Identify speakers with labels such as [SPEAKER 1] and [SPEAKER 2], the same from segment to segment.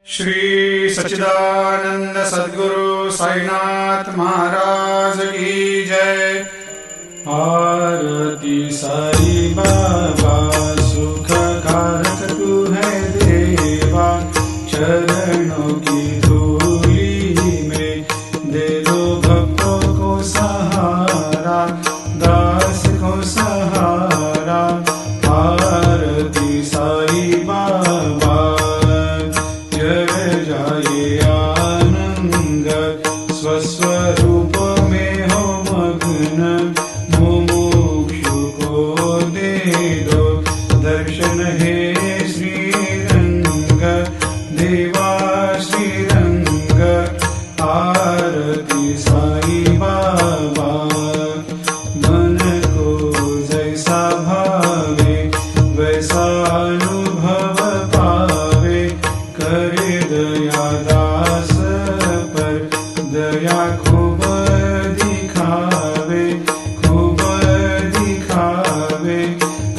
[SPEAKER 1] श्री सच्चिदानंद सद्गुरु साईनाथ महाराज की जय। आरती साई बाबा सुख कारक तू है देवा, चरणों की धूली में दे दो भक्तों को सहारा, दास को सहारा। आरती साई बाबा जय जाए आनंद, स्वस्वरूप में हो मग्न, मुमुक्षु को दे दो दर्शन हे श्रीरंग, देवा श्रीरंग। आरती साई बाबा मन को जैसा भावे वैसा अनुभव पावे, करे दया दास पर दया खूब दिखावे, खूब दिखावे।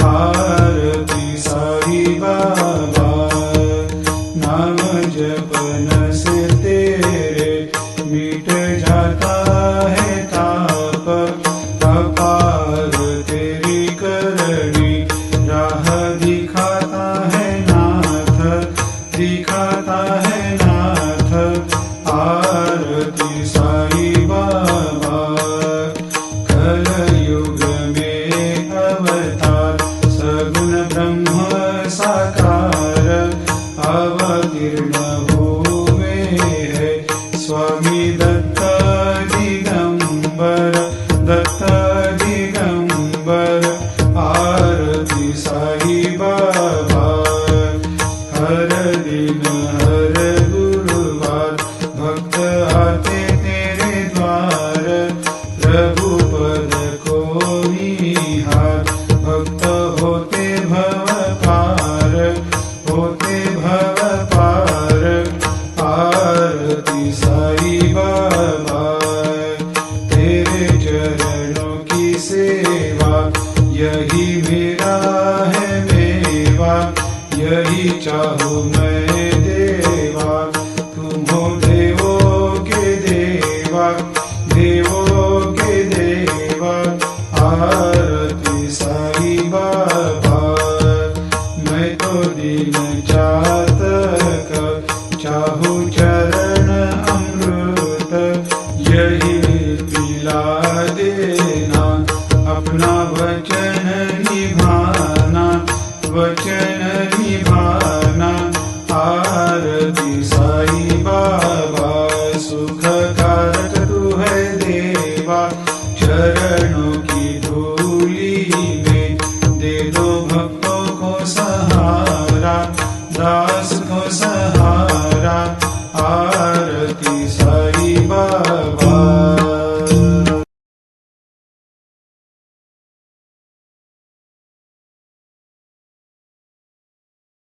[SPEAKER 1] आरती साई बाबा नाम जपन से तेरे मिट जाता है ताप, अपार तेरी करनी राह दिखाता है नाथ, दिखाता है नाथ। आरती साई बाबा कलयुग में अवतार, सगुण ब्रह्म साकार अवतीर्ण हुए है स्वामी दत्त दिगंबर, दत्त दिगंबर। आरती साई बाबा हर दिन हर गुरुवार भक्त आते तेरे द्वार, रघुपद को निहार भक्त होते भव पार, होते भव पार। आरती साई बाबा तेरे चरणों की सेवा, यही मेरा है मेवा, यही चाहूँ मैं देवा। तुम हो देवों के देवा, देवों के देवा। आरती साई बाबा मैं तो दीन चातक, चाहूँ चरण अमृत, यही पिला देना, अपना वचन निभाना, वचन निभाना। आरती साई बाबा सुख कारक तू है देवा, चरणों की धूली में दे दो भक्तों को सहारा, दास को सहारा।